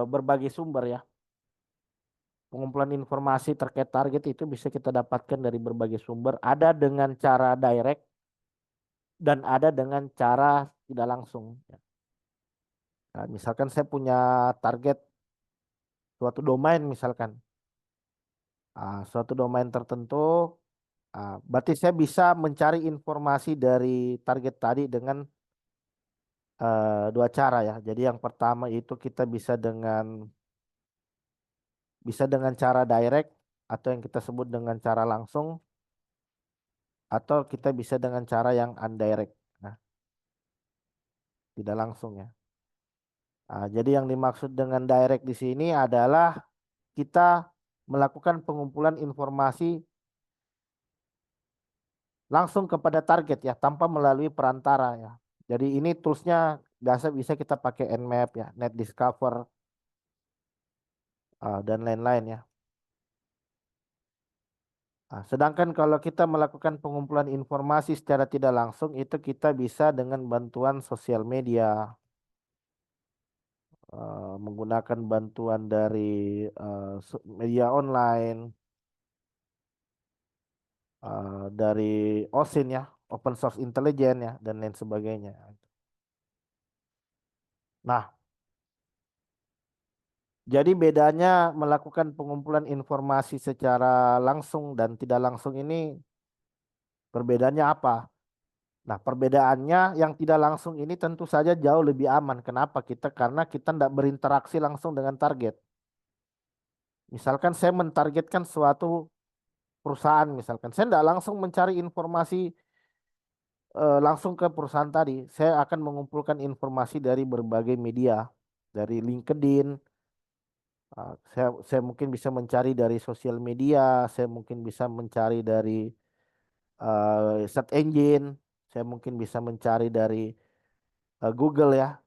berbagai sumber ya. Pengumpulan informasi terkait target itu bisa kita dapatkan dari berbagai sumber. Ada dengan cara direct dan ada dengan cara tidak langsung. Nah, misalkan saya punya target suatu domain misalkan. Suatu domain tertentu, berarti saya bisa mencari informasi dari target tadi dengan dua cara ya. Jadi yang pertama itu kita bisa dengan cara direct atau yang kita sebut dengan cara langsung atau kita bisa dengan cara yang indirect. Nah, tidak langsung ya. Jadi yang dimaksud dengan direct di sini adalah kita melakukan pengumpulan informasi langsung kepada target ya tanpa melalui perantara ya. Jadi ini toolsnya biasa bisa kita pakai Nmap ya, NetDiscover dan lain-lain ya. Sedangkan kalau kita melakukan pengumpulan informasi secara tidak langsung itu kita bisa dengan bantuan sosial media, menggunakan bantuan dari media online, dari OSINT ya, Open Source Intelligence ya, dan lain sebagainya. Nah, jadi bedanya melakukan pengumpulan informasi secara langsung dan tidak langsung ini perbedaannya apa? Nah, perbedaannya yang tidak langsung ini tentu saja jauh lebih aman. Kenapa kita? Karena kita tidak berinteraksi langsung dengan target. Misalkan saya mentargetkan suatu perusahaan, misalkan saya tidak langsung mencari informasi langsung ke perusahaan tadi. Saya akan mengumpulkan informasi dari berbagai media, dari LinkedIn. Saya mungkin bisa mencari dari sosial media, saya mungkin bisa mencari dari search engine, saya mungkin bisa mencari dari Google ya,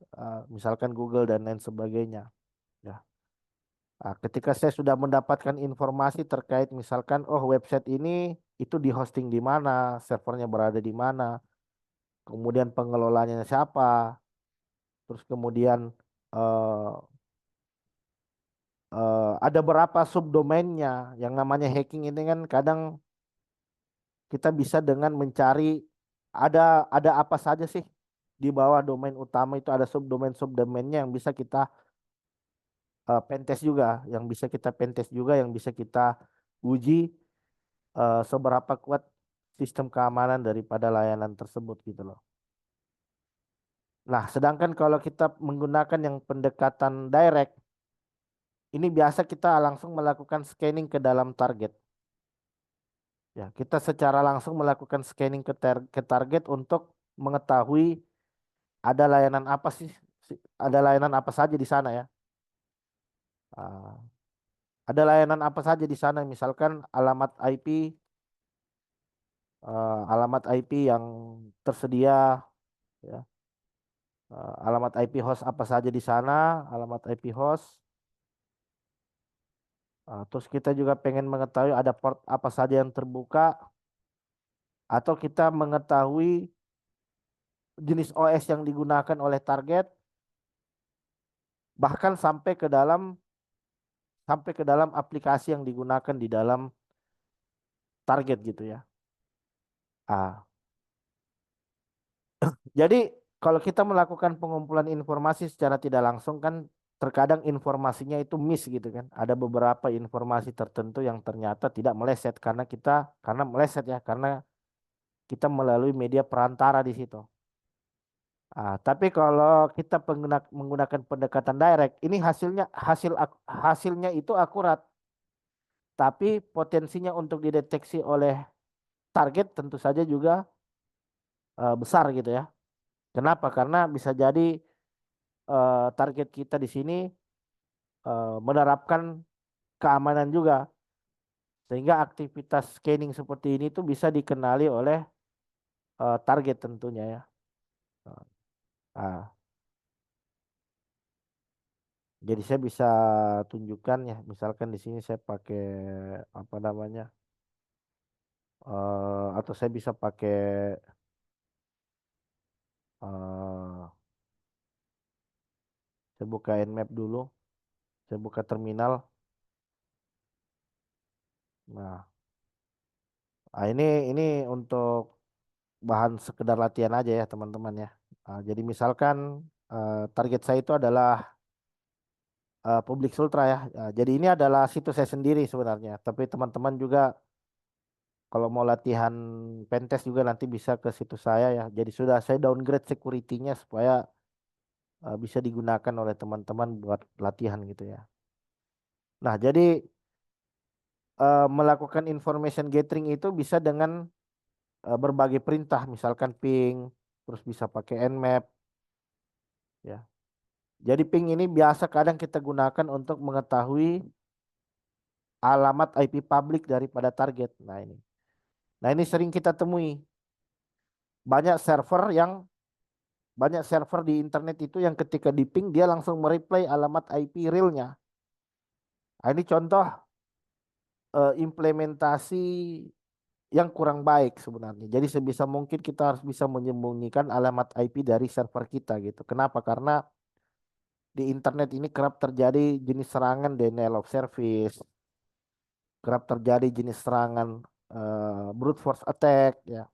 misalkan Google dan lain sebagainya. Ya. Ketika saya sudah mendapatkan informasi terkait misalkan, oh website ini itu di hosting di mana, servernya berada di mana, kemudian pengelolanya siapa, terus kemudian eh, ada berapa subdomainnya. Yang namanya hacking ini kan kadang kita bisa dengan mencari ada apa saja sih di bawah domain utama itu ada subdomainnya yang bisa kita pentest juga, yang bisa kita uji seberapa kuat sistem keamanan daripada layanan tersebut gitu loh. Nah, sedangkan kalau kita menggunakan yang pendekatan direct, ini biasa kita langsung melakukan scanning ke dalam target. Ya, kita secara langsung melakukan scanning ke target untuk mengetahui ada layanan apa sih, ada layanan apa saja di sana ya. Ah, ada layanan apa saja di sana, misalkan alamat IP yang tersedia, ya. Alamat IP host apa saja di sana, alamat IP host. Terus kita juga pengen mengetahui ada port apa saja yang terbuka, atau kita mengetahui jenis OS yang digunakan oleh target, bahkan sampai ke dalam aplikasi yang digunakan di dalam target gitu ya. Ah, jadi kalau kita melakukan pengumpulan informasi secara tidak langsung kan terkadang informasinya itu miss gitu kan. Ada beberapa informasi tertentu yang ternyata tidak meleset karena meleset ya karena kita melalui media perantara di situ. Tapi kalau kita menggunakan pendekatan direct, ini hasilnya itu akurat, tapi potensinya untuk dideteksi oleh target tentu saja juga besar gitu ya. Kenapa? Karena bisa jadi target kita di sini menerapkan keamanan juga, sehingga aktivitas scanning seperti ini tuh bisa dikenali oleh target tentunya ya. Ah, jadi saya bisa tunjukkan ya, misalkan di sini saya pakai apa namanya, atau saya bisa pakai saya buka Nmap dulu. Saya buka terminal. Nah, ini untuk bahan sekedar latihan aja ya teman-teman ya. Jadi misalkan target saya itu adalah Public Ultra ya. Jadi ini adalah situs saya sendiri sebenarnya. Tapi teman-teman juga kalau mau latihan pentest juga nanti bisa ke situs saya ya. Jadi sudah saya downgrade security-nya supaya bisa digunakan oleh teman-teman buat latihan gitu ya. Nah, jadi melakukan information gathering itu bisa dengan berbagai perintah, misalkan ping, terus bisa pakai nmap ya. Jadi ping ini biasa kadang kita gunakan untuk mengetahui alamat IP publik daripada target. Nah ini sering kita temui banyak server yang banyak server di internet itu yang ketika di ping dia langsung mereplay alamat IP realnya. Nah, ini contoh implementasi yang kurang baik sebenarnya. Jadi sebisa mungkin kita harus bisa menyembunyikan alamat IP dari server kita gitu. Kenapa? Karena di internet ini kerap terjadi jenis serangan denial of service, kerap terjadi jenis serangan brute force attack ya.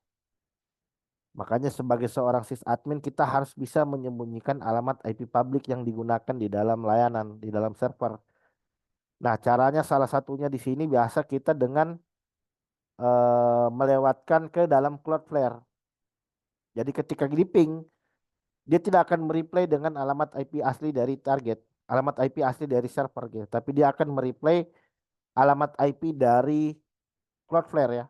Makanya sebagai seorang sysadmin kita harus bisa menyembunyikan alamat IP publik yang digunakan di dalam layanan, di dalam server. Nah, caranya salah satunya di sini biasa kita dengan melewatkan ke dalam Cloudflare. Jadi ketika di ping, dia tidak akan mereplay dengan alamat IP asli dari target, alamat IP asli dari server gitu. Tapi dia akan mereplay alamat IP dari Cloudflare ya.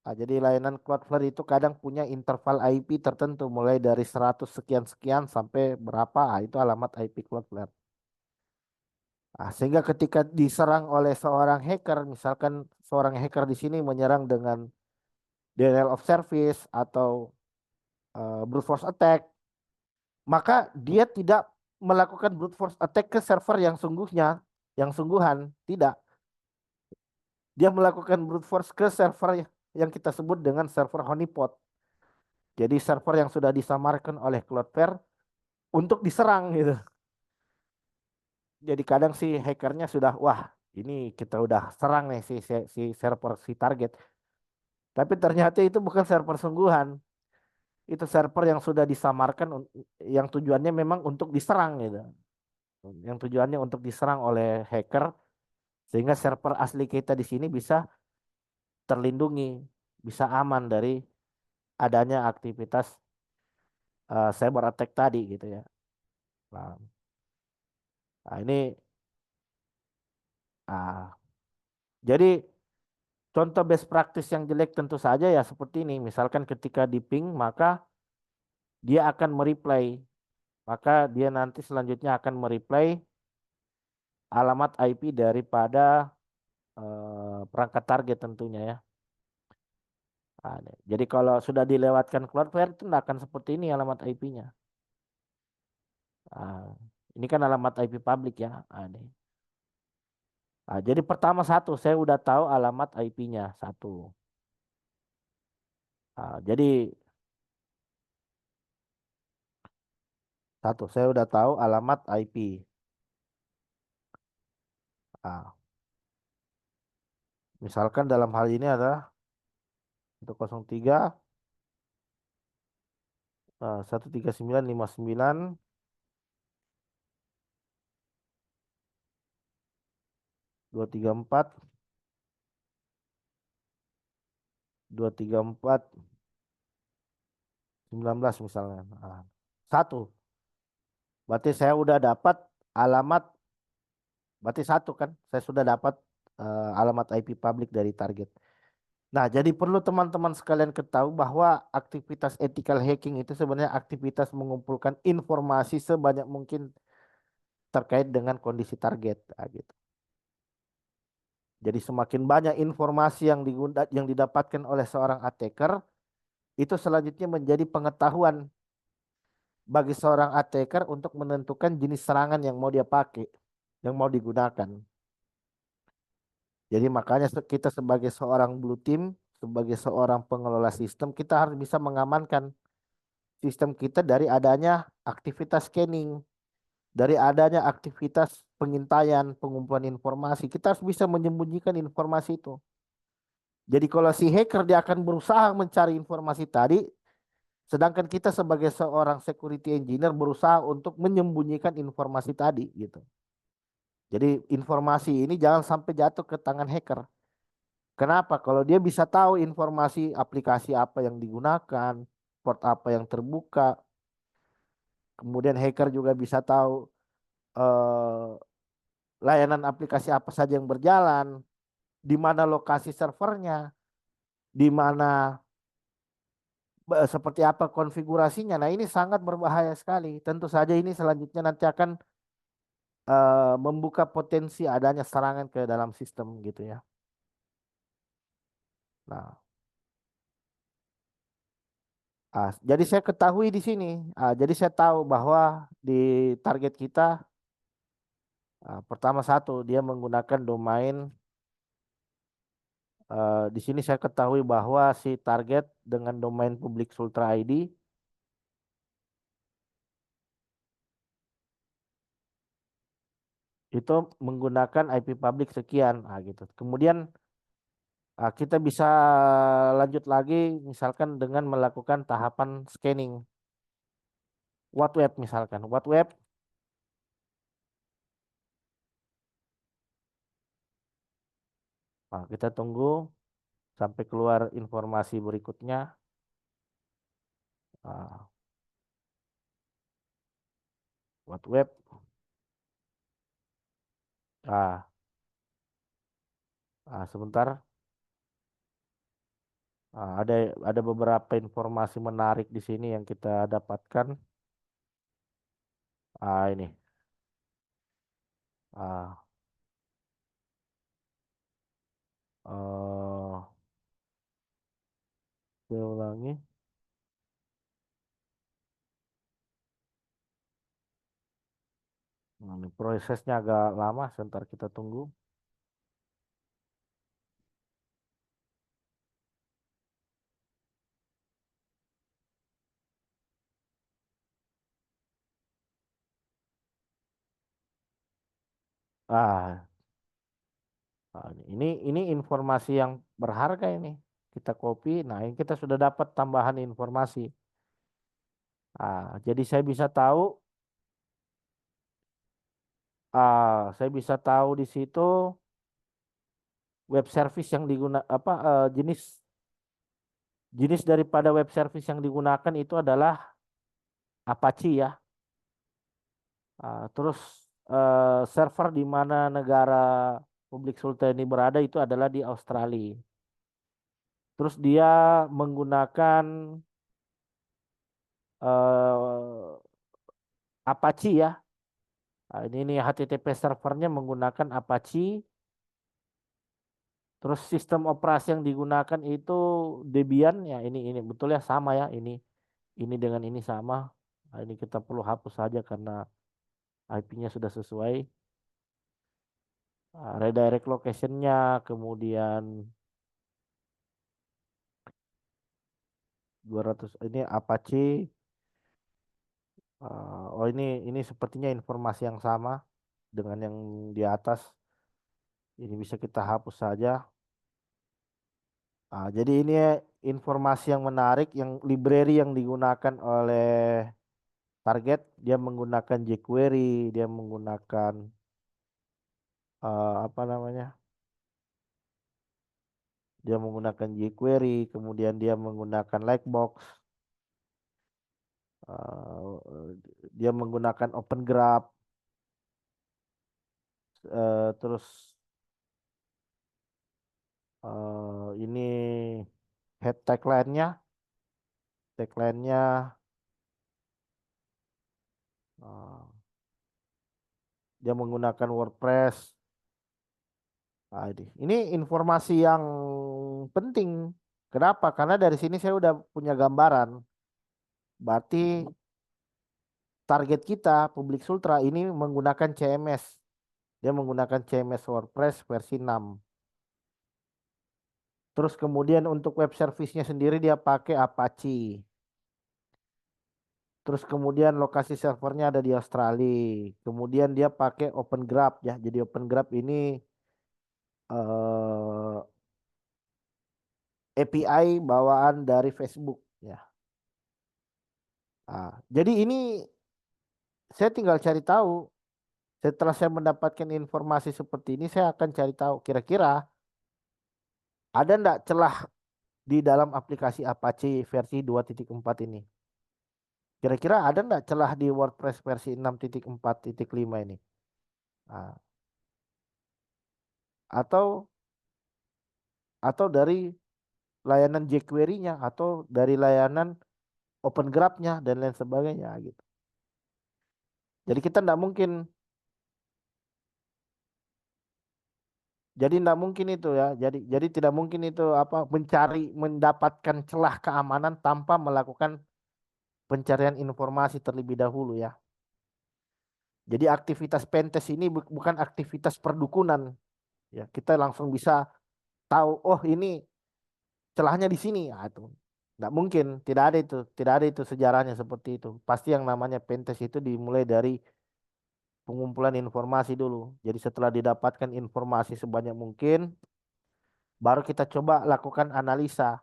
Nah, jadi layanan Cloudflare itu kadang punya interval IP tertentu mulai dari 100 sekian-sekian sampai berapa, itu alamat IP Cloudflare. Nah, sehingga ketika diserang oleh seorang hacker, misalkan seorang hacker di sini menyerang dengan denial of service atau brute force attack, maka dia tidak melakukan brute force attack ke server yang sungguhnya, yang sungguhan, tidak. Dia melakukan brute force ke server yang kita sebut dengan server honeypot. Jadi server yang sudah disamarkan oleh Cloudflare untuk diserang gitu. Jadi kadang si hackernya sudah, wah ini kita udah serang nih si server si target. Tapi ternyata itu bukan server sungguhan. Itu server yang sudah disamarkan yang tujuannya memang untuk diserang gitu. Yang tujuannya untuk diserang oleh hacker sehingga server asli kita di sini bisa terlindungi, bisa aman dari adanya aktivitas cyber attack tadi gitu ya. Nah, nah ini ah, jadi contoh best practice yang jelek tentu saja ya seperti ini. Misalkan ketika di ping maka dia akan mereply, maka dia nanti selanjutnya akan mereply alamat IP daripada perangkat target tentunya ya. Nah, jadi kalau sudah dilewatkan Cloudflare itu nggak akan seperti ini alamat IP-nya. Nah, ini kan alamat IP publik ya. Nah, jadi pertama satu, saya udah tahu alamat IP-nya satu. Jadi satu, saya udah tahu alamat IP. Nah, misalkan dalam hal ini adalah 103 13959 234 234 19 misalnya. Nah, satu, berarti saya udah dapat alamat, berarti satu kan, saya sudah dapat alamat IP publik dari target. Nah, jadi perlu teman-teman sekalian ketahui bahwa aktivitas ethical hacking itu sebenarnya aktivitas mengumpulkan informasi sebanyak mungkin terkait dengan kondisi target. Nah, gitu. Jadi semakin banyak informasi yang didapatkan oleh seorang attacker, itu selanjutnya menjadi pengetahuan bagi seorang attacker untuk menentukan jenis serangan yang mau dia pakai, yang mau digunakan. Jadi makanya kita sebagai seorang blue team, sebagai seorang pengelola sistem, kita harus bisa mengamankan sistem kita dari adanya aktivitas scanning. dari adanya aktivitas pengintaian, pengumpulan informasi, kita harus bisa menyembunyikan informasi itu. Jadi kalau si hacker dia akan berusaha mencari informasi tadi, sedangkan kita sebagai seorang security engineer berusaha untuk menyembunyikan informasi tadi gitu. Jadi informasi ini jangan sampai jatuh ke tangan hacker. Kenapa? Kalau dia bisa tahu informasi aplikasi apa yang digunakan, port apa yang terbuka, kemudian hacker juga bisa tahu eh, layanan aplikasi apa saja yang berjalan, di mana lokasi servernya, di mana seperti apa konfigurasinya. Nah, ini sangat berbahaya sekali. Tentu saja ini selanjutnya nanti akan membuka potensi adanya serangan ke dalam sistem gitu ya. Nah, jadi saya ketahui di sini. Jadi saya tahu bahwa di target kita pertama satu dia menggunakan domain. Di sini saya ketahui bahwa si target dengan domain public Sultra ID itu menggunakan IP public sekian, gitu. Kemudian kita bisa lanjut lagi misalkan dengan melakukan tahapan scanning. What web misalkan, what web. Kita tunggu sampai keluar informasi berikutnya. Ah, what web. Ah, Sebentar. Ada beberapa informasi menarik di sini yang kita dapatkan. Ini. Ah, eh, saya ulangi. Nah, ini prosesnya agak lama, sebentar kita tunggu. Ah, ini informasi yang berharga ini. Kita copy. Nah, ini kita sudah dapat tambahan informasi. Jadi saya bisa tahu di situ web service yang digunakan apa jenis jenis daripada web service yang digunakan itu adalah Apache ya. Terus server di mana negara Publik Sultan ini berada itu adalah di Australia. Terus dia menggunakan eh, Apache ya. Ini HTTP servernya menggunakan Apache. Terus sistem operasi yang digunakan itu Debian ya. Ini betul ya sama ya. Ini dengan ini sama. Ini kita perlu hapus saja karena IP-nya sudah sesuai. Redirect location-nya, kemudian 200 ini Apache. Ini sepertinya informasi yang sama dengan yang di atas. Ini bisa kita hapus saja. Jadi ini informasi yang menarik, yang library yang digunakan oleh target. Dia menggunakan jQuery, dia menggunakan apa namanya? Dia menggunakan jQuery, kemudian dia menggunakan Lightbox, dia menggunakan Open Graph, terus ini head tagline-nya eh, dia menggunakan WordPress. Ini informasi yang penting. Kenapa? Karena dari sini saya udah punya gambaran. Berarti target kita, Publik Sultra ini menggunakan CMS. Dia menggunakan CMS WordPress versi 6. Terus kemudian untuk web service-nya sendiri dia pakai Apache. Terus kemudian lokasi servernya ada di Australia. Kemudian dia pakai Open Graph ya. Jadi Open Graph ini API bawaan dari Facebook ya. Jadi ini saya tinggal cari tahu. Setelah saya mendapatkan informasi seperti ini, saya akan cari tahu kira-kira ada ndak celah di dalam aplikasi Apache versi 2.4 ini. Kira-kira ada ndak celah di WordPress versi 6.4.5 ini? Nah, atau dari layanan jQuery-nya atau dari layanan Open Graph-nya dan lain sebagainya gitu. Jadi kita ndak mungkin Jadi tidak mungkin itu ya. Jadi tidak mungkin itu apa mendapatkan celah keamanan tanpa melakukan pencarian informasi terlebih dahulu ya. Jadi aktivitas pentest ini bukan aktivitas perdukunan ya. Kita langsung bisa tahu oh ini celahnya di sini. Itu tidak mungkin, tidak ada itu sejarahnya seperti itu. Pasti yang namanya pentest itu dimulai dari pengumpulan informasi dulu. Jadi setelah didapatkan informasi sebanyak mungkin, baru kita coba lakukan analisa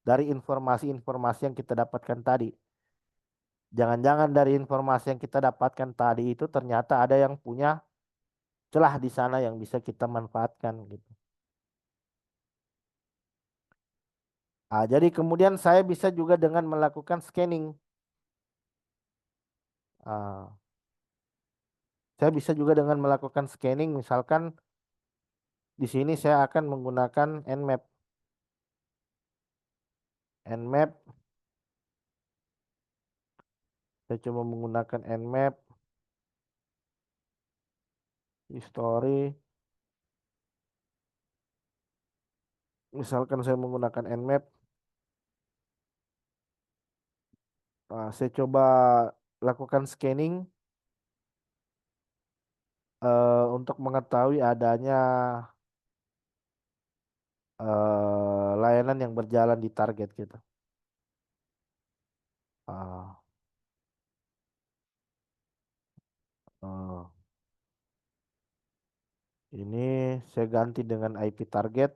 dari informasi-informasi yang kita dapatkan tadi. Jangan-jangan dari informasi yang kita dapatkan tadi itu ternyata ada yang punya celah di sana yang bisa kita manfaatkan gitu. Jadi kemudian saya bisa juga dengan melakukan scanning. Ah, saya bisa juga dengan melakukan scanning, misalkan di sini saya akan menggunakan Nmap. Nmap, saya coba menggunakan Nmap, history. Misalkan saya menggunakan Nmap, saya coba lakukan scanning untuk mengetahui adanya layanan yang berjalan di target gitu. Ah, oh. Ini saya ganti dengan IP target.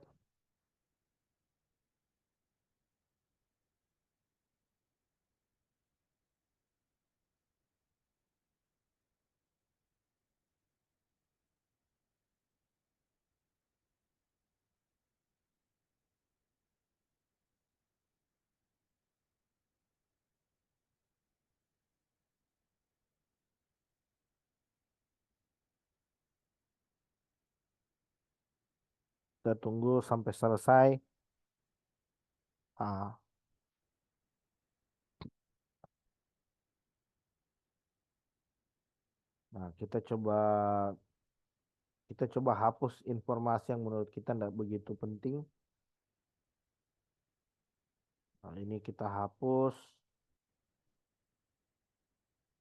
Kita tunggu sampai selesai. Ah, nah, kita coba hapus informasi yang menurut kita tidak begitu penting. Nah, ini kita hapus.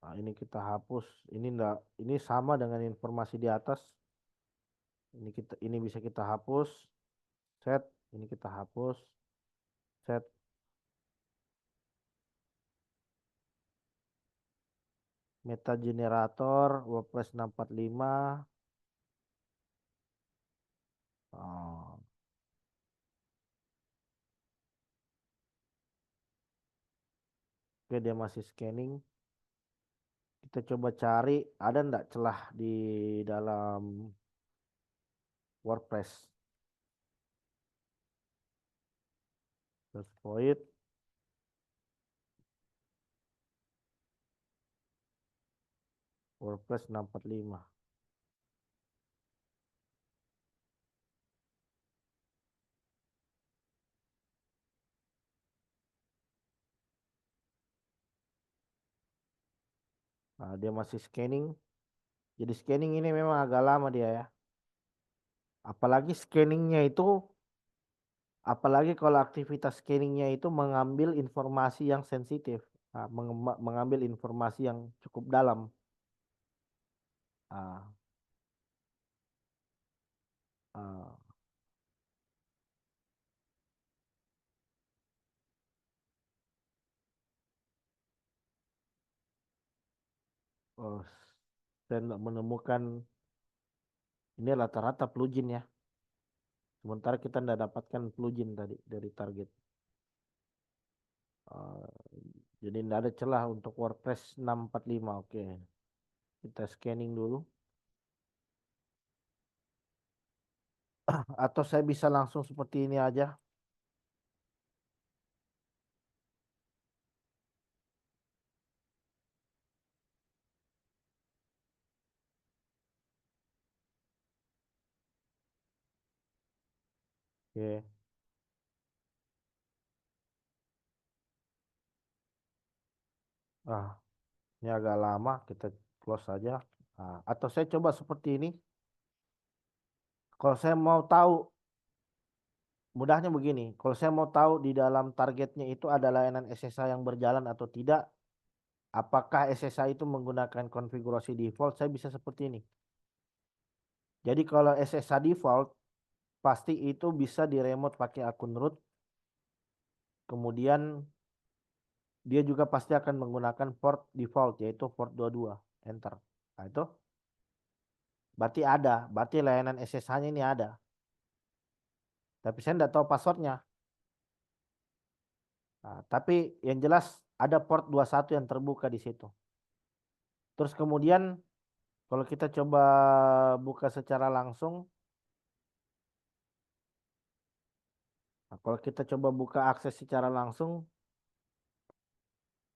Nah, ini kita hapus. Ini sama dengan informasi di atas. Ini bisa kita hapus. Set, ini kita hapus. Set. Meta generator WordPress 645. Oh, oke, dia masih scanning. Kita coba cari ada ndak celah di dalam WordPress. Search void WordPress 645. Nah, dia masih scanning. Jadi scanning ini memang agak lama dia ya. Apalagi scanningnya itu, apalagi kalau aktivitas scanningnya itu mengambil informasi yang sensitif, mengambil informasi yang cukup dalam. Ah, ah. Oh, saya tidak menemukan ini rata-rata plugin ya. Sementara kita tidak dapatkan plugin tadi dari target. Eh, jadi tidak ada celah untuk WordPress 645. Oke, kita scanning dulu. Atau saya bisa langsung seperti ini aja. Oke. Ah, ini agak lama. Kita close saja. Nah, atau saya coba seperti ini. Kalau saya mau tahu, mudahnya begini. Kalau saya mau tahu di dalam targetnya itu ada layanan SSH yang berjalan atau tidak, apakah SSH itu menggunakan konfigurasi default, saya bisa seperti ini. Jadi kalau SSH default, pasti itu bisa di remote pakai akun root. Kemudian dia juga pasti akan menggunakan port default, yaitu port 22. Enter. Nah itu berarti ada. Berarti layanan SSH-nya ini ada. Tapi saya tidak tahu passwordnya. Nah, tapi yang jelas ada port 21 yang terbuka di situ. Terus kemudian kalau kita coba buka secara langsung, nah, kalau kita coba buka akses secara langsung,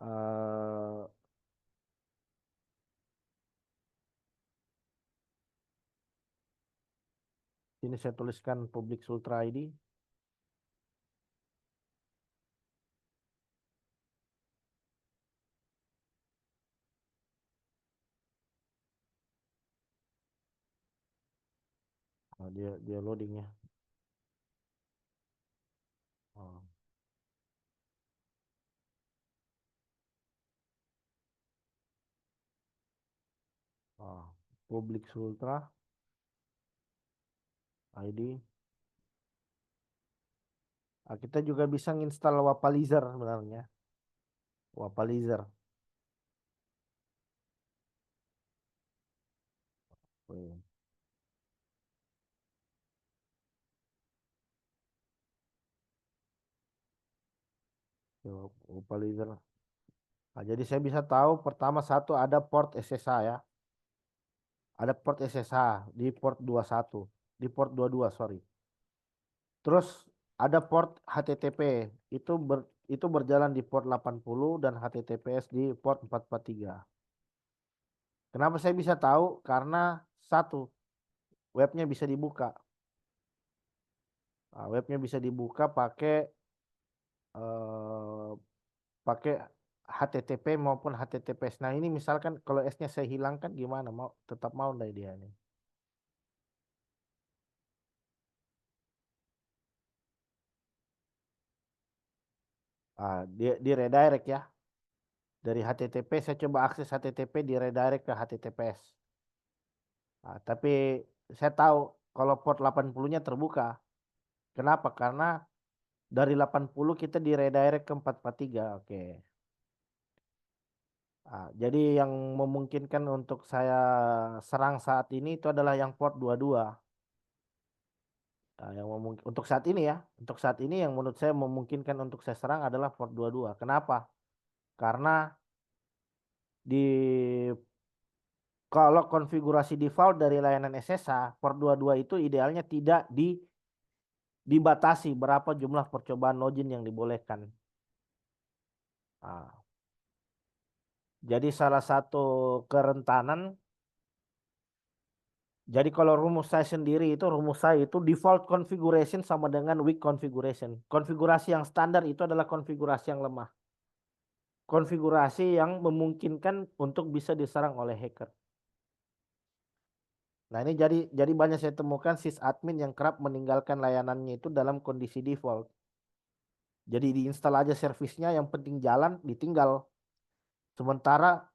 eh, ini saya tuliskan public Sultra ID. Nah, dia loadingnya. Oh, oh. Public Sultra ID. Nah, kita juga bisa nginstal Wapalizer sebenarnya. Wapalizer. Oh, iya. Wapalizer. Nah, jadi saya bisa tahu pertama satu ada port SSH ya. Ada port SSH di port 21, di port 22, sorry. Terus ada port HTTP itu berjalan di port 80 dan HTTPS di port 443. Kenapa saya bisa tahu? Karena satu, webnya bisa dibuka. Nah, webnya bisa dibuka eh, pakai HTTP maupun HTTPS. Nah, ini misalkan kalau S-nya saya hilangkan gimana? Mau tetap mau enggak dia ini? Ah, di redirect ya. Dari HTTP saya coba akses HTTP di redirect ke HTTPS. Nah, tapi saya tahu kalau port 80-nya terbuka. Kenapa? Karena dari 80 kita di redirect ke 443. Oke. Nah, jadi yang memungkinkan untuk saya serang saat ini itu adalah yang port 22. Nah, yang untuk saat ini ya, untuk saat ini yang menurut saya memungkinkan untuk saya serang adalah port 22. Kenapa? Karena di kalau konfigurasi default dari layanan SSH, port 22 itu idealnya tidak dibatasi berapa jumlah percobaan login yang dibolehkan. Nah, jadi salah satu kerentanan, jadi kalau rumus saya sendiri itu rumus saya itu default configuration sama dengan weak configuration. Konfigurasi yang standar itu adalah konfigurasi yang lemah. Konfigurasi yang memungkinkan untuk bisa diserang oleh hacker. Nah, ini jadi banyak saya temukan sysadmin yang kerap meninggalkan layanannya itu dalam kondisi default. Jadi diinstal aja servisnya, yang penting jalan, ditinggal. Sementara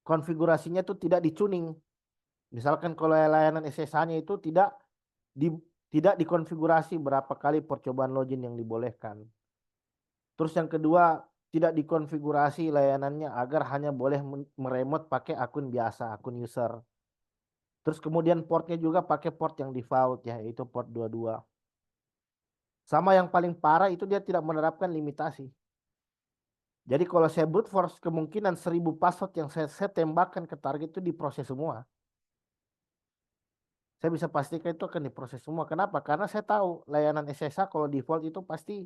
konfigurasinya itu tidak dicuning. Misalkan kalau layanan SSH-nya itu di, tidak dikonfigurasi berapa kali percobaan login yang dibolehkan. Terus yang kedua, tidak dikonfigurasi layanannya agar hanya boleh meremote pakai akun biasa, akun user. Terus kemudian portnya juga pakai port yang default ya, yaitu port 22. Sama yang paling parah itu dia tidak menerapkan limitasi. Jadi kalau saya brute force kemungkinan 1000 password yang saya tembakkan ke target itu diproses semua. Saya bisa pastikan itu akan diproses semua. Kenapa? Karena saya tahu layanan SSH kalau default itu pasti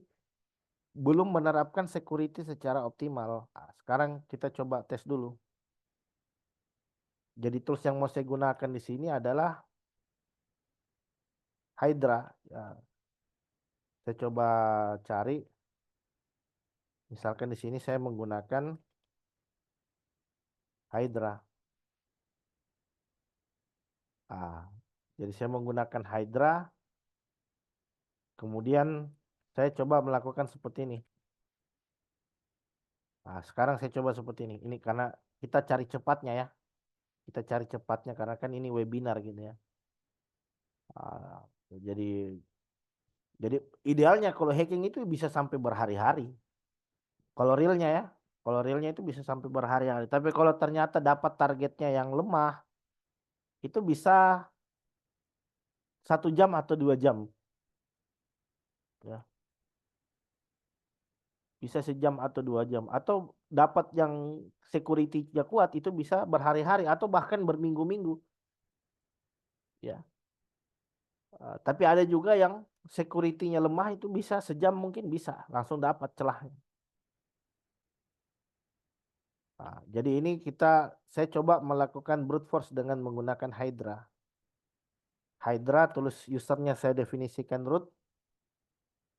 belum menerapkan security secara optimal. Nah, sekarang kita coba tes dulu. Jadi tools yang mau saya gunakan di sini adalah Hydra. Ya, saya coba cari. Misalkan di sini saya menggunakan Hydra. Ah, jadi saya menggunakan Hydra. Kemudian saya coba melakukan seperti ini. Nah, sekarang saya coba seperti ini. Ini karena kita cari cepatnya ya. Kita cari cepatnya karena kan ini webinar gitu ya. Ah, jadi idealnya kalau hacking itu bisa sampai berhari-hari. Kalau realnya ya. Kalau realnya itu bisa sampai berhari-hari. Tapi kalau ternyata dapat targetnya yang lemah, itu bisa 1 jam atau 2 jam. Ya, bisa sejam atau 2 jam. Atau dapat yang security-nya kuat itu bisa berhari-hari atau bahkan berminggu-minggu. Ya. Tapi ada juga yang security-nya lemah itu bisa sejam mungkin bisa langsung dapat celahnya. Nah, jadi ini saya coba melakukan brute force dengan menggunakan Hydra. Hydra tulis usernya saya definisikan root.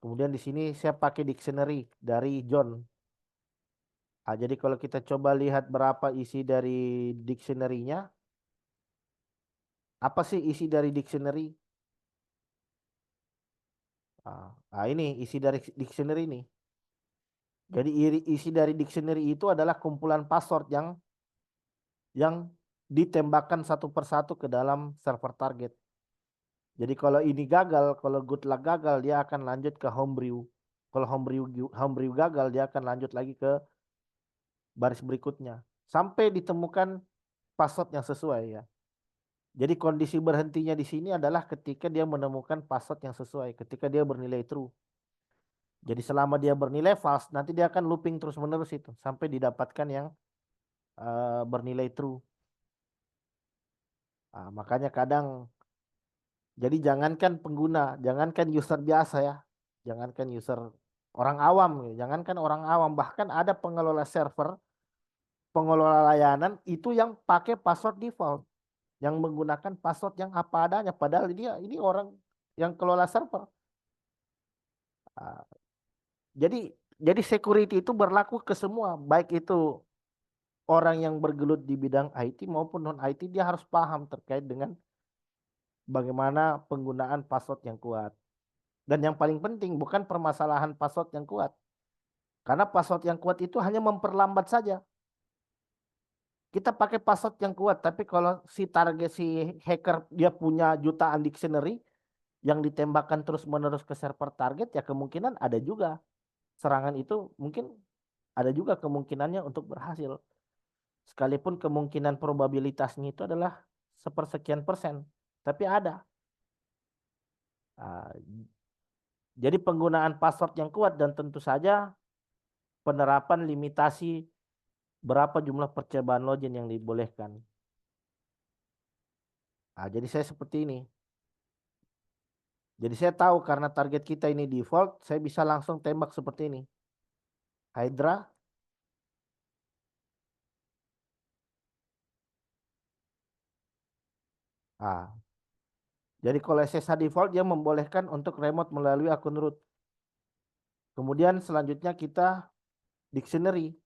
Kemudian di sini saya pakai dictionary dari John. Nah, jadi kalau kita coba lihat berapa isi dari dictionary-nya, apa sih isi dari dictionary? Nah, ini isi dari dictionary ini. Jadi isi dari dictionary itu adalah kumpulan password yang ditembakkan satu persatu ke dalam server target. Jadi kalau ini gagal, kalau good luck gagal, dia akan lanjut ke homebrew. Kalau homebrew gagal, dia akan lanjut lagi ke baris berikutnya sampai ditemukan password yang sesuai ya. Jadi kondisi berhentinya di sini adalah ketika dia menemukan password yang sesuai, ketika dia bernilai true. Jadi selama dia bernilai false, nanti dia akan looping terus-menerus itu sampai didapatkan yang bernilai true. Nah, makanya kadang jadi jangankan pengguna, jangankan user biasa ya, jangankan user orang awam, jangankan orang awam, bahkan ada pengelola server, pengelola layanan itu yang pakai password default, yang menggunakan password yang apa adanya, padahal dia ini orang yang kelola server. Ah, Jadi jadi security itu berlaku ke semua, baik itu orang yang bergelut di bidang IT maupun non IT, dia harus paham terkait dengan bagaimana penggunaan password yang kuat. Dan yang paling penting bukan permasalahan password yang kuat. Karena password yang kuat itu hanya memperlambat saja. Kita pakai password yang kuat, tapi kalau si hacker dia punya jutaan dictionary yang ditembakkan terus-menerus ke server target, ya kemungkinan ada juga serangan itu mungkin ada juga kemungkinannya untuk berhasil. Sekalipun kemungkinan probabilitasnya itu adalah sepersekian persen, tapi ada. Ah, jadi penggunaan password yang kuat dan tentu saja penerapan limitasi berapa jumlah percobaan login yang dibolehkan. Jadi saya seperti ini. Jadi saya tahu karena target kita ini default, saya bisa langsung tembak seperti ini. Hydra. Ah, jadi kalau SSH default dia membolehkan untuk remote melalui akun root. Kemudian selanjutnya kita dictionary.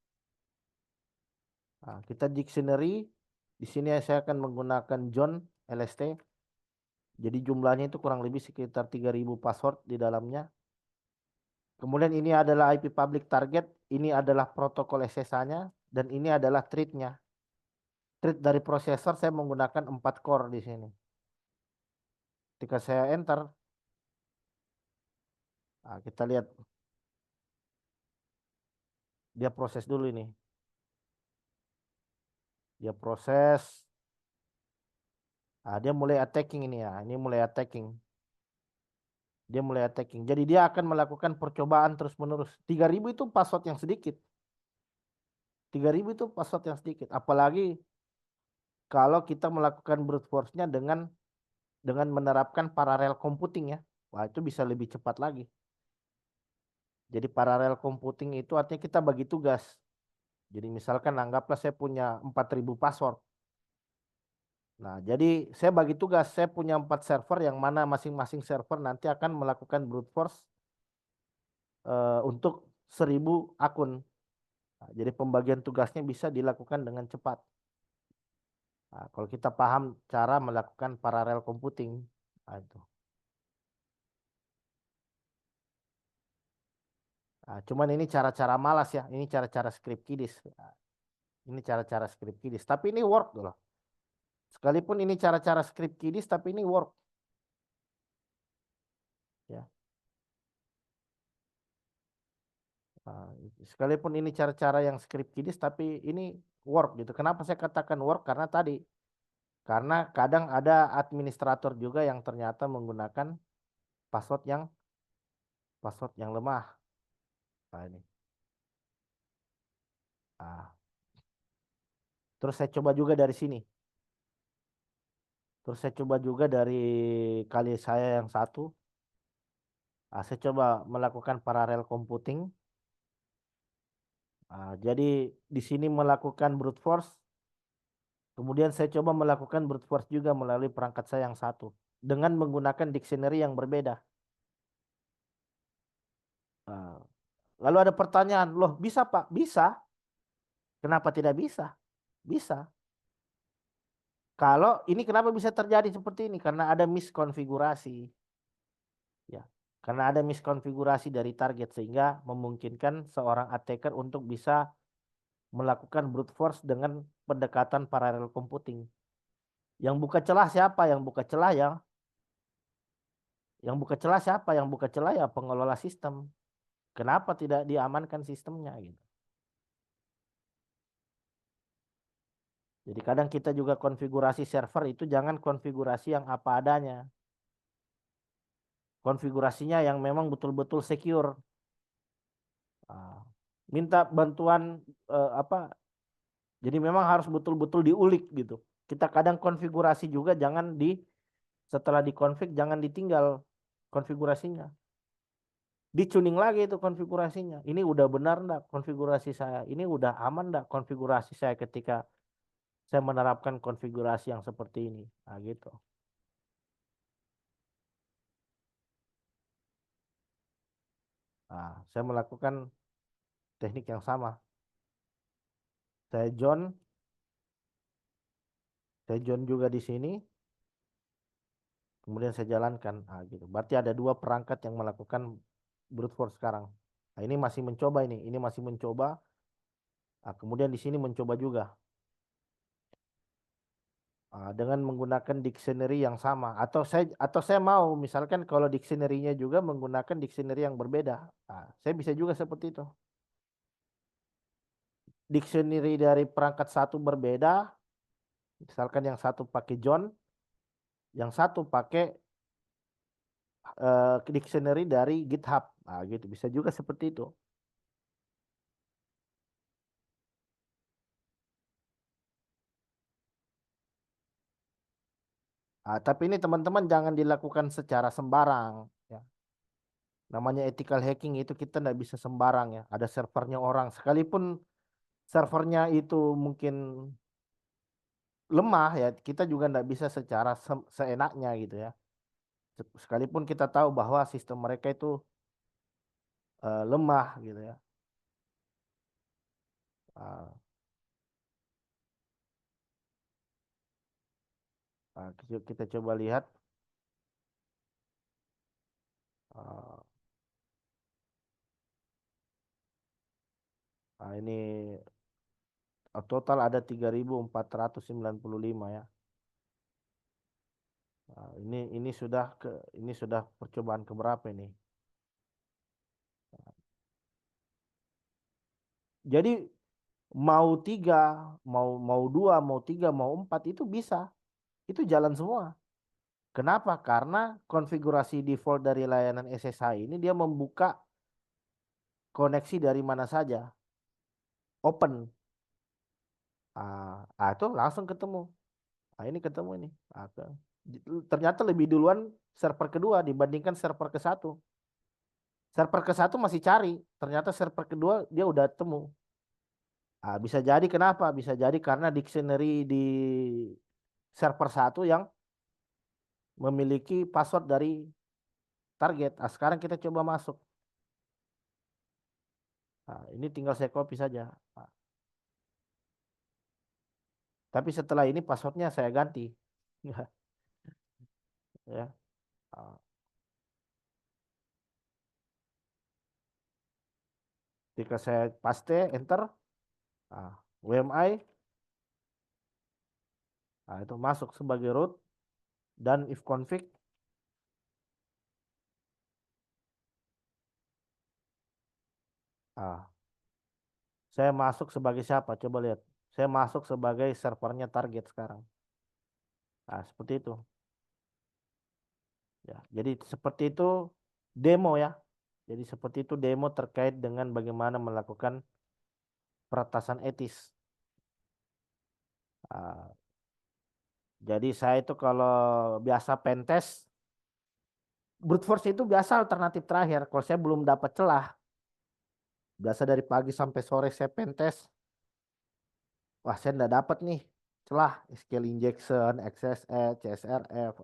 Kita dictionary. Di sini saya akan menggunakan John LST. Jadi jumlahnya itu kurang lebih sekitar 3000 password di dalamnya. Kemudian ini adalah IP public target, ini adalah protokol SSH-nya, dan ini adalah thread-nya. Thread dari prosesor saya menggunakan 4 core di sini. Ketika saya enter, kita lihat. Dia proses dulu ini. Dia proses. Dia mulai attacking ini ya. Ini mulai attacking. Dia mulai attacking. Jadi dia akan melakukan percobaan terus-menerus. 3.000 itu password yang sedikit. 3.000 itu password yang sedikit. Apalagi kalau kita melakukan brute force-nya dengan menerapkan paralel computing ya. Wah, itu bisa lebih cepat lagi. Jadi paralel computing itu artinya kita bagi tugas. Jadi misalkan anggaplah saya punya 4.000 password. Nah, jadi saya bagi tugas, saya punya 4 server yang mana masing-masing server nanti akan melakukan brute force untuk 1.000 akun. Nah, jadi pembagian tugasnya bisa dilakukan dengan cepat. Nah, kalau kita paham cara melakukan paralel computing, nah, itu. Nah, cuman ini cara-cara malas ya, ini cara-cara script kiddies. Nah, ini cara-cara script kiddies, tapi ini work loh. Sekalipun ini cara-cara script kiddies, tapi ini work. Ya. Nah, sekalipun ini cara-cara yang script kiddies, tapi ini work gitu. Kenapa saya katakan work? Karena tadi, karena kadang ada administrator juga yang ternyata menggunakan password yang lemah. Nah, ini. Nah, terus saya coba juga dari sini. Terus saya coba juga dari kali saya yang satu. Saya coba melakukan paralel computing. Jadi di sini melakukan brute force. Kemudian saya coba melakukan brute force juga melalui perangkat saya yang satu. Dengan menggunakan dictionary yang berbeda. Nah, lalu ada pertanyaan, loh bisa Pak? Bisa. Kenapa tidak bisa? Bisa. Kalau ini kenapa bisa terjadi seperti ini? Karena ada miskonfigurasi. Ya, karena ada miskonfigurasi dari target sehingga memungkinkan seorang attacker untuk bisa melakukan brute force dengan pendekatan paralel computing. Yang buka celah siapa? Yang buka celah siapa? Yang buka celah ya pengelola sistem. Kenapa tidak diamankan sistemnya gitu. Jadi kadang kita juga konfigurasi server itu jangan konfigurasi yang apa adanya. Konfigurasinya yang memang betul-betul secure. Ah, minta bantuan apa? Jadi memang harus betul-betul diulik gitu. Kita kadang konfigurasi juga jangan setelah dikonfig jangan ditinggal konfigurasinya. Dicuning lagi itu konfigurasinya. Ini udah benar enggak konfigurasi saya? Ini udah aman enggak konfigurasi saya ketika saya menerapkan konfigurasi yang seperti ini? Nah, gitu. Nah, saya melakukan teknik yang sama. Saya join, juga di sini, kemudian saya jalankan. Nah, gitu. Berarti ada dua perangkat yang melakukan brute force sekarang. Nah, ini masih mencoba ini masih mencoba. Nah, kemudian di sini mencoba juga. Dengan menggunakan dictionary yang sama atau saya mau misalkan kalau dictionary-nya juga menggunakan dictionary yang berbeda. Saya bisa juga seperti itu. Dictionary dari perangkat satu berbeda, misalkan yang satu pakai John, yang satu pakai dictionary dari GitHub. Gitu bisa juga seperti itu. Tapi ini teman-teman jangan dilakukan secara sembarang ya. Namanya ethical hacking itu kita nggak bisa sembarang ya. Ada servernya orang sekalipun servernya itu mungkin lemah ya kita juga nggak bisa secara seenaknya gitu ya. Sekalipun kita tahu bahwa sistem mereka itu lemah gitu ya. Uh, kita coba lihat uh, ini total ada 3.495 ya. Ini sudah percobaan keberapa ini? Jadi mau tiga, mau mau dua, mau tiga, mau empat itu bisa, itu jalan semua. Kenapa? Karena konfigurasi default dari layanan SSH ini dia membuka koneksi dari mana saja, open. Itu langsung ketemu. Ini ketemu ini. Ternyata lebih duluan server kedua dibandingkan server ke satu. Server ke satu masih cari, ternyata server kedua dia udah temu. Bisa jadi kenapa? Bisa jadi karena dictionary di server satu yang memiliki password dari target. Sekarang kita coba masuk. Ini tinggal saya copy saja. Nah, tapi setelah ini passwordnya saya ganti. Ya. Ah, Ketika saya paste, enter, WMI, itu masuk sebagai root dan if config, ah, saya masuk sebagai siapa? Coba lihat. Saya masuk sebagai servernya target sekarang. Seperti itu. Ya, jadi seperti itu demo ya. Jadi seperti itu demo terkait dengan bagaimana melakukan peretasan etis. Ah, jadi saya itu kalau biasa pentest, brute force itu biasa alternatif terakhir. Kalau saya belum dapat celah, biasa dari pagi sampai sore saya pentest. Wah, saya enggak dapat nih celah SQL injection, XSS, CSRF.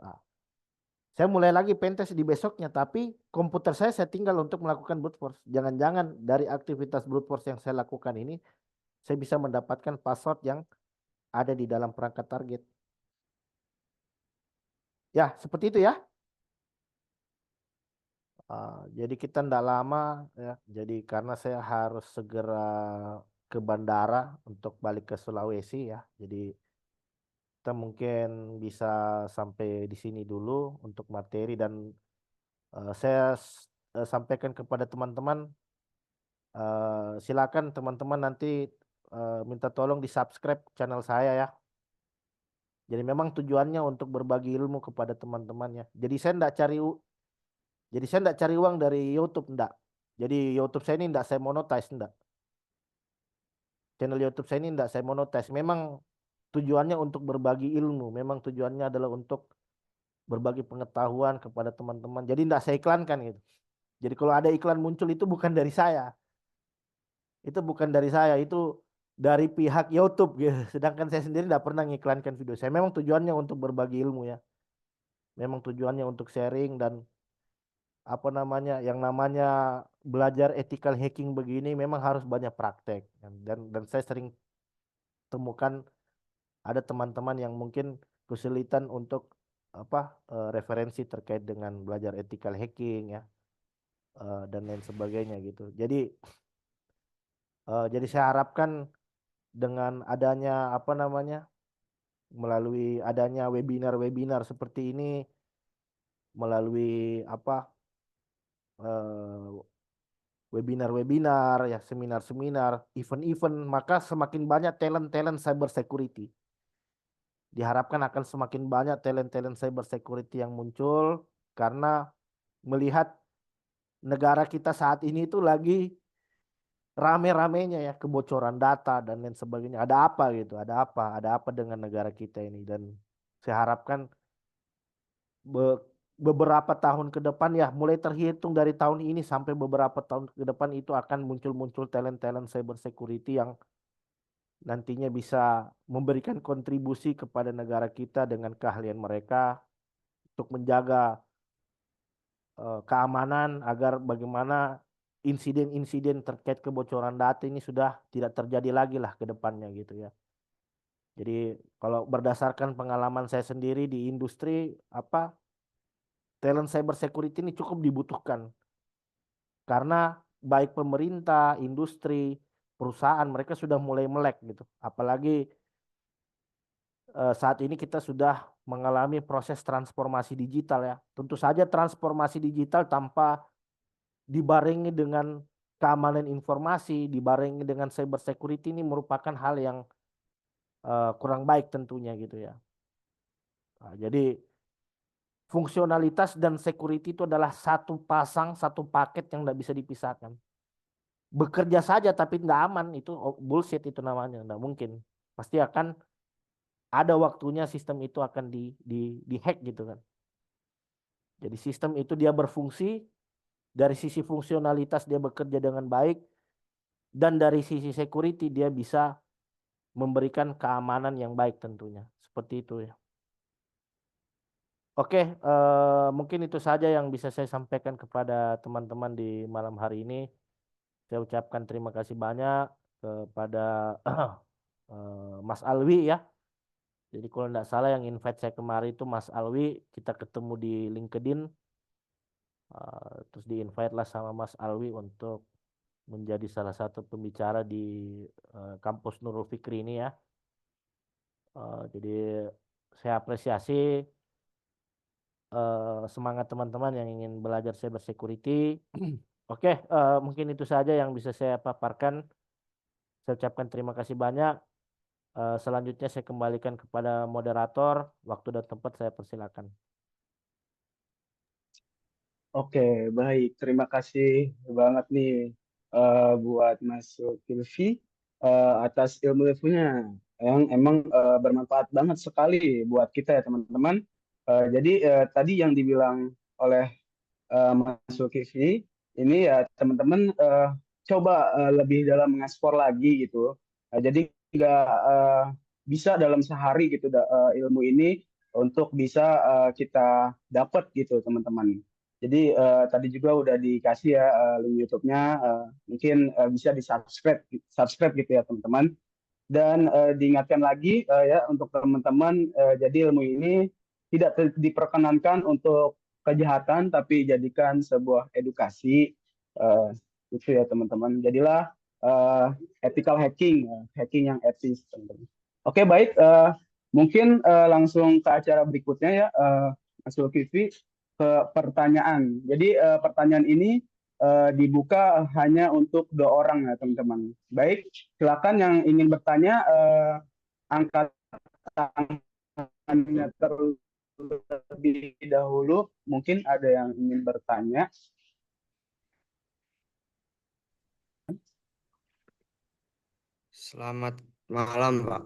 Saya mulai lagi pentest di besoknya, tapi komputer saya tinggal untuk melakukan brute force. Jangan-jangan dari aktivitas brute force yang saya lakukan ini, saya bisa mendapatkan password yang ada di dalam perangkat target. Ya, seperti itu ya. Jadi kita tidak lama ya. Jadi karena saya harus segera ke bandara untuk balik ke Sulawesi ya. Jadi kita mungkin bisa sampai di sini dulu untuk materi dan saya sampaikan kepada teman-teman, silakan teman-teman nanti minta tolong di subscribe channel saya ya. Jadi memang tujuannya untuk berbagi ilmu kepada teman-temannya. Jadi saya enggak cari uang dari YouTube, enggak. Jadi YouTube saya ini enggak saya monetize, enggak. Channel YouTube saya ini enggak saya monetize. Memang tujuannya untuk berbagi ilmu. Memang tujuannya adalah untuk berbagi pengetahuan kepada teman-teman. Jadi enggak saya iklankan gitu. Jadi kalau ada iklan muncul itu bukan dari saya. Itu bukan dari saya, itu dari pihak YouTube gitu. Sedangkan saya sendiri enggak pernah ngiklankan video saya. Memang tujuannya untuk berbagi ilmu ya. Memang tujuannya untuk sharing dan apa namanya, yang namanya belajar ethical hacking begini memang harus banyak praktek dan saya sering temukan ada teman-teman yang mungkin kesulitan untuk referensi terkait dengan belajar ethical hacking ya, dan lain sebagainya gitu. Jadi saya harapkan dengan adanya apa namanya, melalui adanya webinar-webinar seperti ini, melalui eh, webinar-webinar, ya seminar-seminar, event-event, maka semakin banyak talent-talent cyber security. Diharapkan akan semakin banyak talent-talent cyber security yang muncul karena melihat negara kita saat ini itu lagi rame-ramenya ya kebocoran data dan lain sebagainya. Ada apa gitu? Ada apa dengan negara kita ini? Dan saya harapkan beberapa tahun ke depan ya, mulai terhitung dari tahun ini sampai beberapa tahun ke depan itu akan muncul-muncul talent-talent cyber security yang nantinya bisa memberikan kontribusi kepada negara kita dengan keahlian mereka untuk menjaga keamanan agar bagaimana insiden-insiden terkait kebocoran data ini sudah tidak terjadi lagi lah ke depannya gitu ya. Jadi kalau berdasarkan pengalaman saya sendiri di industri, talent cyber security ini cukup dibutuhkan karena baik pemerintah, industri, perusahaan mereka sudah mulai melek gitu. Apalagi saat ini kita sudah mengalami proses transformasi digital ya. Tentu saja transformasi digital tanpa dibarengi dengan keamanan informasi dibarengi dengan cyber security ini merupakan hal yang kurang baik tentunya gitu ya. Nah, jadi fungsionalitas dan security itu adalah satu pasang, satu paket yang tidak bisa dipisahkan. Bekerja saja tapi nggak aman itu bullshit itu namanya, nggak mungkin. Pasti akan ada waktunya sistem itu akan di hack gitu kan. Jadi sistem itu dia berfungsi dari sisi fungsionalitas dia bekerja dengan baik dan dari sisi security dia bisa memberikan keamanan yang baik tentunya. Seperti itu ya. Oke, mungkin itu saja yang bisa saya sampaikan kepada teman-teman di malam hari ini. Saya ucapkan terima kasih banyak kepada Mas Alwi ya. Jadi kalau tidak salah yang invite saya kemarin itu Mas Alwi, kita ketemu di LinkedIn, terus di invite lah sama Mas Alwi untuk menjadi salah satu pembicara di kampus Nurul Fikri ini ya. Jadi saya apresiasi semangat teman-teman yang ingin belajar cyber security. Oke, mungkin itu saja yang bisa saya paparkan. Saya ucapkan terima kasih banyak. Selanjutnya saya kembalikan kepada moderator. Waktu dan tempat saya persilakan. Oke, baik. Terima kasih banget nih buat Mas Zulkifli atas ilmu-ilmunya yang emang bermanfaat banget sekali buat kita ya teman-teman. Jadi tadi yang dibilang oleh Mas Zulkifli ini ya teman-teman coba lebih dalam mengeksplor lagi gitu. Jadi nggak bisa dalam sehari gitu ilmu ini untuk bisa kita dapat gitu teman-teman. Jadi tadi juga udah dikasih ya link YouTube-nya, mungkin bisa subscribe gitu ya teman-teman. Dan diingatkan lagi ya untuk teman-teman, jadi ilmu ini tidak diperkenankan untuk kejahatan, tapi jadikan sebuah edukasi. eh, itu ya teman-teman. Jadilah ethical hacking, hacking yang etis teman-teman. Oke baik, mungkin langsung ke acara berikutnya ya, Mas Zulkifli, ke pertanyaan. Jadi pertanyaan ini dibuka hanya untuk 2 orang ya teman-teman. Baik, silakan yang ingin bertanya angkat tangannya terlebih dahulu. Mungkin ada yang ingin bertanya. Selamat malam, Pak.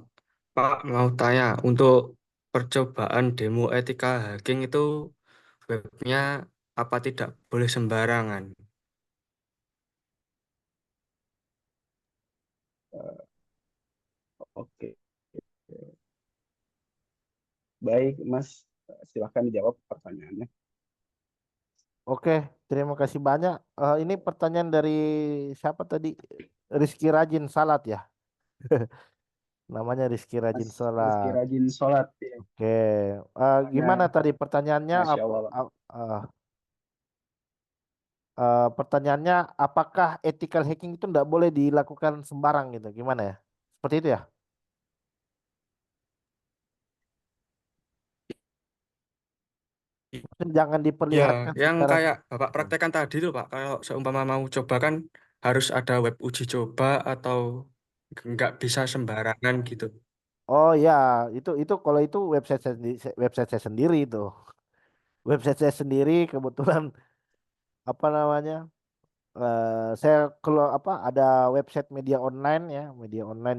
Pak, mau tanya, untuk percobaan demo etika hacking itu webnya apa tidak boleh sembarangan? Oke, baik Mas, silakan dijawab pertanyaannya. Oke, terima kasih banyak. Ini pertanyaan dari siapa tadi? Rizky Rajin Salat ya. Namanya Rizky Mas Rajin Rizky Salat. rajin sholat ya. Oke, gimana Hanya tadi pertanyaannya? Masya Allah. Pertanyaannya, apakah ethical hacking itu tidak boleh dilakukan sembarang gitu? Gimana ya? Seperti itu ya? Jangan Ya, diperlihatkan yang secara. kayak Bapak praktekkan tadi tuh, Pak, kalau seumpama mau coba kan harus ada web uji coba atau nggak bisa sembarangan gitu. Oh ya, itu kalau itu website saya sendiri itu. Website saya sendiri kebetulan apa namanya? Saya kalau apa ada website media online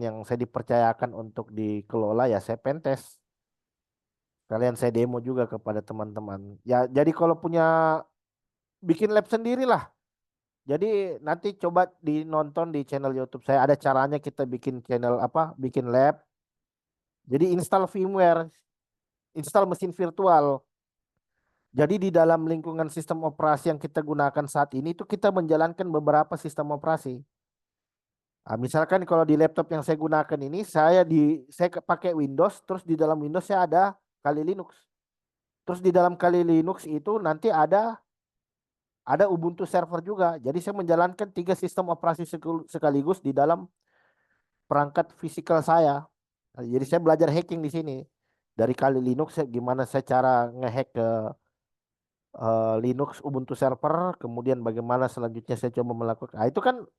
yang saya dipercayakan untuk dikelola ya saya pentes. Kalian saya demo juga kepada teman-teman. Ya, jadi kalau punya bikin lab sendiri lah. Jadi nanti coba dinonton di channel YouTube saya ada caranya kita bikin channel apa? Bikin lab. Jadi install firmware, install mesin virtual. Jadi di dalam lingkungan sistem operasi yang kita gunakan saat ini itu kita menjalankan beberapa sistem operasi. Nah, misalkan kalau di laptop yang saya gunakan ini pakai Windows, terus di dalam Windows saya ada Kali Linux. Terus di dalam Kali Linux itu nanti ada Ubuntu server juga. Jadi saya menjalankan 3 sistem operasi sekaligus di dalam perangkat fisikal saya. Nah, jadi saya belajar hacking di sini. Dari Kali Linux gimana saya cara ngehack ke Linux Ubuntu server, kemudian bagaimana selanjutnya saya coba melakukan. Nah,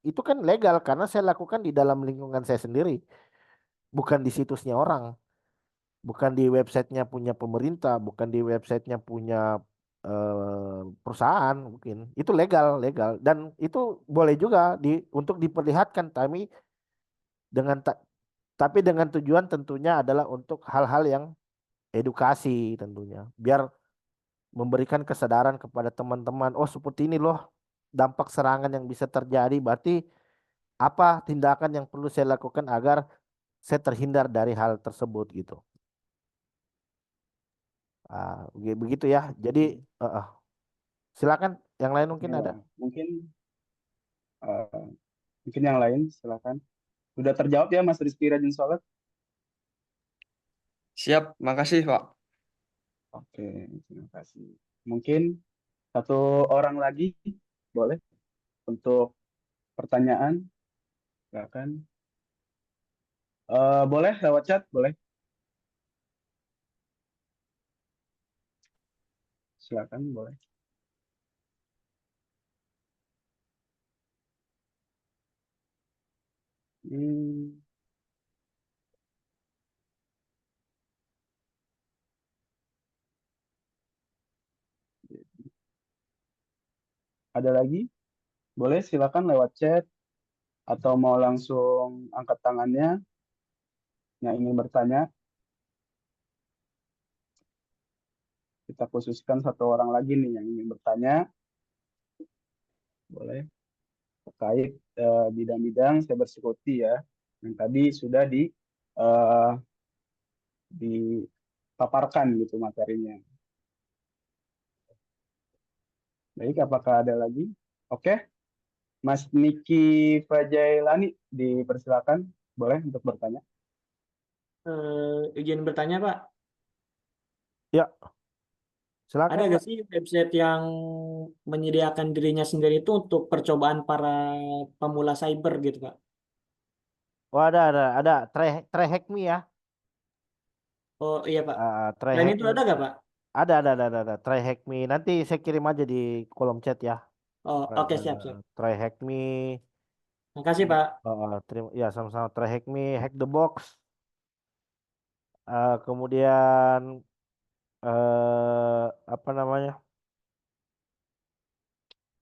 itu kan legal karena saya lakukan di dalam lingkungan saya sendiri, bukan di situsnya orang, bukan di websitenya punya pemerintah, bukan di websitenya punya perusahaan mungkin. Itu legal dan itu boleh juga untuk diperlihatkan, dengan ta- tapi dengan tujuan tentunya adalah untuk hal-hal yang edukasi tentunya, biar memberikan kesadaran kepada teman-teman, oh seperti ini loh dampak serangan yang bisa terjadi, berarti apa tindakan yang perlu saya lakukan agar saya terhindar dari hal tersebut gitu. Begitu ya. Jadi Oke. silakan yang lain mungkin Ya, ada. eh, mungkin yang lain silakan. Sudah terjawab ya Mas Rizky Rajin Sholat? Siap, makasih Pak. Oke, terima kasih. Mungkin satu orang lagi boleh untuk pertanyaan, silakan. Boleh lewat chat, boleh. Silakan, boleh. Hmm, ada lagi? Boleh silakan lewat chat atau mau langsung angkat tangannya yang ingin bertanya. Kita khususkan satu orang lagi nih yang ingin bertanya, boleh terkait bidang-bidang cybersecurity ya, yang tadi sudah eh, dipaparkan gitu materinya. Baik, apakah ada lagi? Oke, Mas Niki Fajailani dipersilakan, boleh untuk bertanya. Izin bertanya, Pak. Ya, Ada silakan nggak Pak. sih website yang menyediakan dirinya sendiri itu untuk percobaan para pemula cyber gitu, Pak? Oh, ada. Try Hack Me ya. Oh iya, Pak. Try Selain Hack itu Me. ada nggak, Pak? Ada. Try Hack Me. Nanti saya kirim aja di kolom chat ya. Oh, oke, siap, siap. Try Hack Me. Makasih, Pak. Terima, ya sama-sama. Try Hack Me, Hack the Box. Kemudian apa namanya?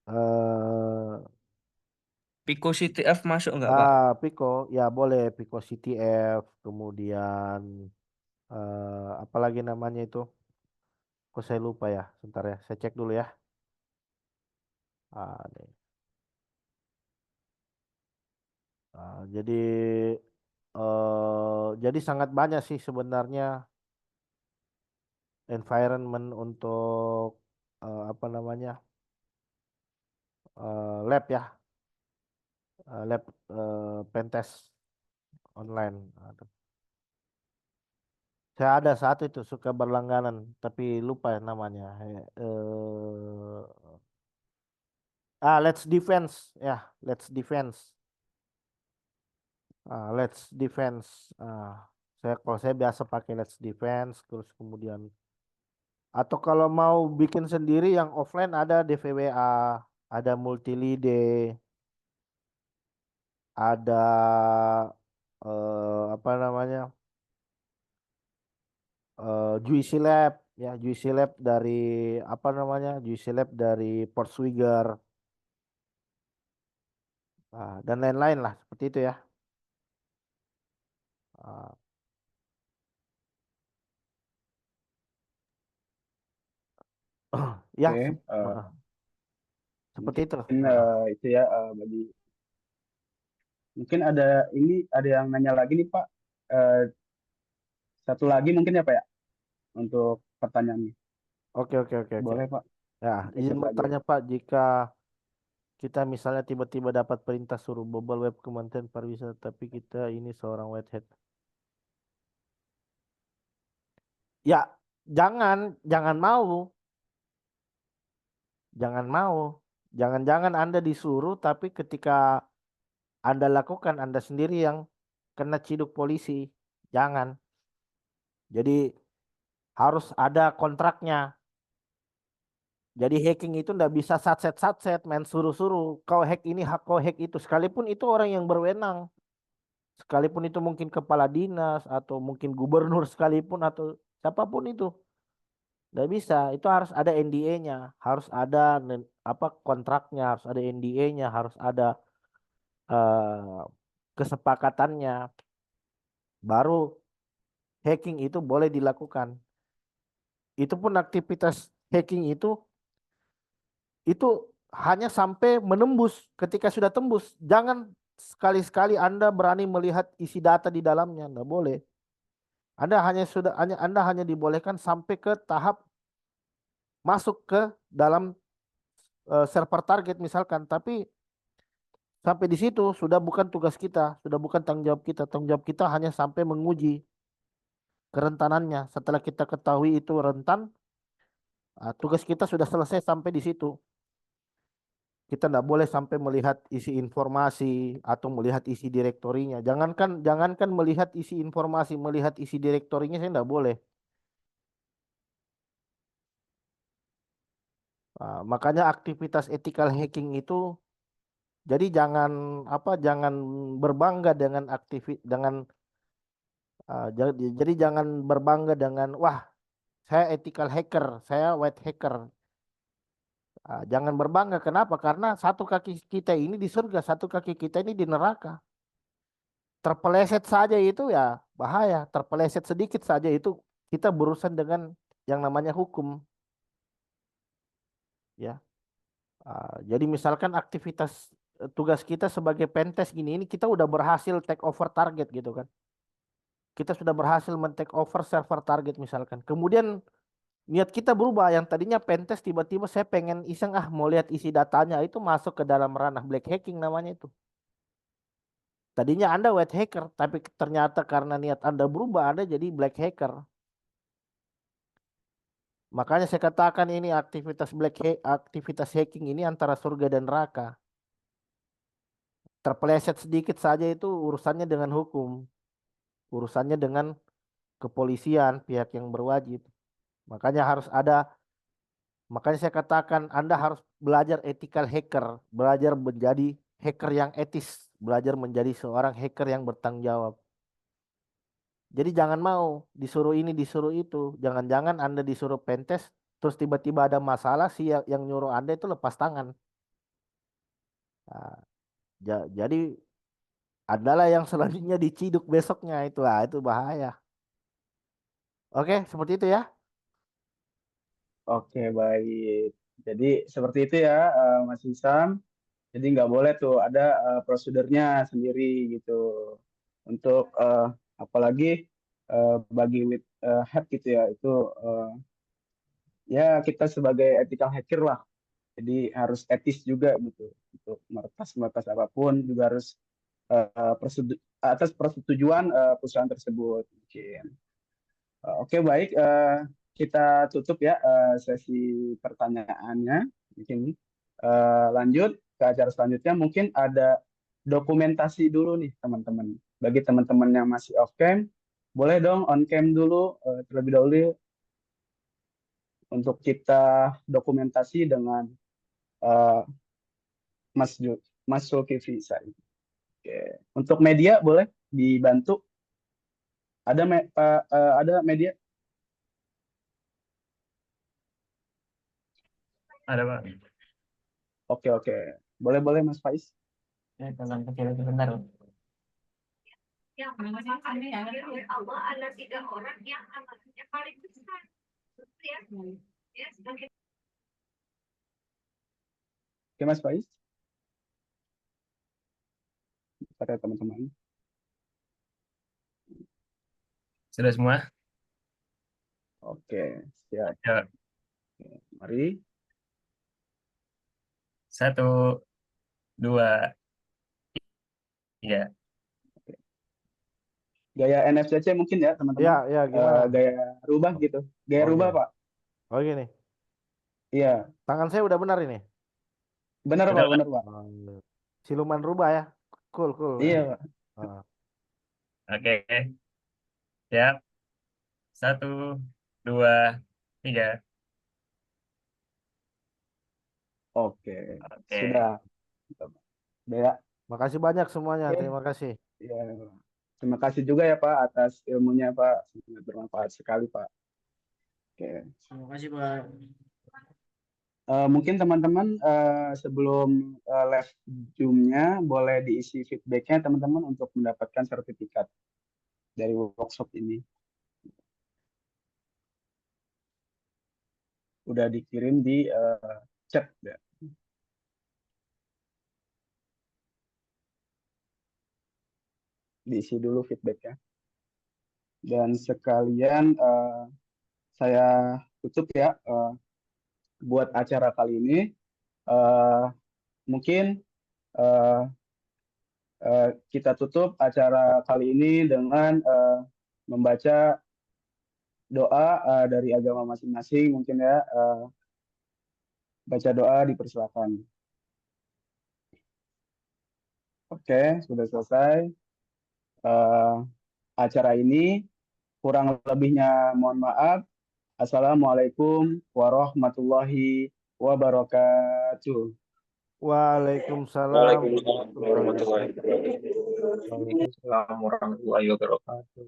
eh Pico CTF masuk nggak Pak? Pico, ya boleh Pico CTF, kemudian apa lagi namanya itu? Kok saya lupa ya? Sebentar ya, saya cek dulu ya. Nih. Jadi sangat banyak sih sebenarnya environment untuk apa namanya lab ya, lab pentest online. Saya ada satu itu suka berlangganan, tapi lupa ya namanya. Let's Defense ya, Let's Defense. Let's Defense. Kalau saya biasa pakai Let's Defense, terus kemudian atau kalau mau bikin sendiri yang offline ada DVWA, ada Multilide, ada apa namanya Juicy Lab ya, Juicy Lab dari apa namanya Juicy Lab dari Portswigger, dan lain-lain lah seperti itu ya. Ah, ya Oke, seperti mungkin itu. itu ya bagi mungkin ada yang nanya lagi nih Pak. Eh, Satu lagi mungkin ya Pak ya untuk pertanyaannya. Oke. Boleh Pak, Ya, izin diketik lagi ya. bertanya Pak, jika kita misalnya tiba-tiba dapat perintah suruh bobol web Kementerian Pariwisata, tapi kita ini seorang whitehead. Ya, jangan, jangan mau, jangan mau. Jangan-jangan Anda disuruh, tapi ketika Anda lakukan, Anda sendiri yang kena ciduk polisi. Jangan. Jadi harus ada kontraknya. Jadi hacking itu ndak bisa satset main suruh-suruh. Kau hack ini, kau hack itu. Sekalipun itu orang yang berwenang. Sekalipun itu mungkin kepala dinas atau mungkin gubernur sekalipun atau siapapun itu. Nggak bisa. Itu harus ada NDA-nya. Harus ada apa kontraknya. Harus ada NDA-nya. Harus ada eh, kesepakatannya. Baru hacking itu boleh dilakukan. Itu pun aktivitas hacking itu hanya sampai menembus. Ketika sudah tembus, jangan sekali-sekali Anda berani melihat isi data di dalamnya, nggak boleh. Anda hanya dibolehkan sampai ke tahap masuk ke dalam server target misalkan, tapi sampai di situ sudah bukan tugas kita, sudah bukan tanggung jawab kita. Tanggung jawab kita hanya sampai menguji kerentanannya. Setelah kita ketahui itu rentan, tugas kita sudah selesai sampai di situ. Kita tidak boleh sampai melihat isi informasi atau melihat isi direktorinya. Jangankan melihat isi informasi, melihat isi direktorinya saya tidak boleh. Makanya aktivitas ethical hacking itu, jadi jangan berbangga dengan jadi jangan berbangga dengan wah saya ethical hacker, saya white hacker. Jangan berbangga. Kenapa? Karena satu kaki kita ini di surga, satu kaki kita ini di neraka. Terpeleset saja itu ya bahaya. Terpeleset sedikit saja itu kita berurusan dengan yang namanya hukum. Ya, jadi misalkan aktivitas tugas kita sebagai pentest ini kita udah berhasil take over target gitu kan. Kita sudah berhasil men-take over server target misalkan. Kemudian niat kita berubah. Yang tadinya pentest tiba-tiba saya pengen iseng mau lihat isi datanya itu masuk ke dalam ranah black hacking namanya itu. Tadinya Anda white hacker, tapi ternyata karena niat Anda berubah, Anda jadi black hacker. Makanya saya katakan ini aktivitas hacking ini antara surga dan neraka. Terpeleset sedikit saja itu urusannya dengan hukum, urusannya dengan kepolisian, pihak yang berwajib. Makanya harus ada, makanya saya katakan Anda harus belajar ethical hacker, belajar menjadi hacker yang etis, belajar menjadi seorang hacker yang bertanggung jawab. Jadi jangan mau disuruh ini disuruh itu. Jangan-jangan Anda disuruh pentest terus tiba-tiba ada masalah sih yang nyuruh Anda itu lepas tangan. Nah, jadi adalah yang selanjutnya diciduk besoknya itu bahaya. Oke, seperti itu ya. Oke, baik. Jadi seperti itu ya, Mas Hisam. Jadi nggak boleh tuh ada prosedurnya sendiri gitu untuk apalagi bagi with hack gitu ya itu eh, ya kita sebagai ethical hacker lah. Jadi harus etis juga gitu untuk meretas apapun juga harus atas persetujuan perusahaan tersebut mungkin. Oke, baik. Kita tutup ya sesi pertanyaannya. Mungkin lanjut ke acara selanjutnya. Mungkin ada dokumentasi dulu nih teman-teman. Bagi teman-teman yang masih off cam, boleh dong on cam dulu terlebih dahulu untuk kita dokumentasi dengan eh, Mas Zulkifli Said. Oke. Untuk media boleh dibantu. Ada media? Ada Pak. Oke, oke. Boleh Mas Faiz. Ya, tolong kecil sebentar. Yang oleh Allah ada 3 orang yang amanahnya paling besar. Ya, ya sebagai Oke, Mas Faiz. Pada teman-teman. Sudah semua? Oke, siap. Ya. Mari. 1, 2, 3. Gaya NFCC mungkin ya, teman-teman. Ya, gimana? Gaya rubah gitu. Gaya Oke. rubah, Pak. Oh gini. Iya, Tangan saya udah benar ini. benar, Benar, Pak, Pak. benar, Pak. Siluman rubah ya. Cool. Iya, Pak. Ah. Oke. Siap. 1, 2, 3. Oke, Oke. sudah. Udah ya. Makasih banyak semuanya. Oke. Terima kasih. Ya. Terima kasih juga ya Pak atas ilmunya Pak. Sangat bermanfaat sekali Pak. Oke. Terima kasih, Pak. Mungkin teman-teman sebelum live Zoom-nya boleh diisi feedback-nya teman-teman untuk mendapatkan sertifikat dari workshop ini. Udah dikirim di chat ya. Diisi dulu feedback-nya. Dan sekalian saya tutup ya buat acara kali ini. Mungkin kita tutup acara kali ini dengan membaca doa dari agama masing-masing. Mungkin ya baca doa dipersilakan. Oke, sudah selesai acara ini. Kurang lebihnya mohon maaf. Assalamualaikum warahmatullahi wabarakatuh. Waalaikumsalam warahmatullahi Waalaikumsalam warahmatullahi wabarakatuh. wabarakatuh. Waalaikumsalam warahmatullahi wabarakatuh.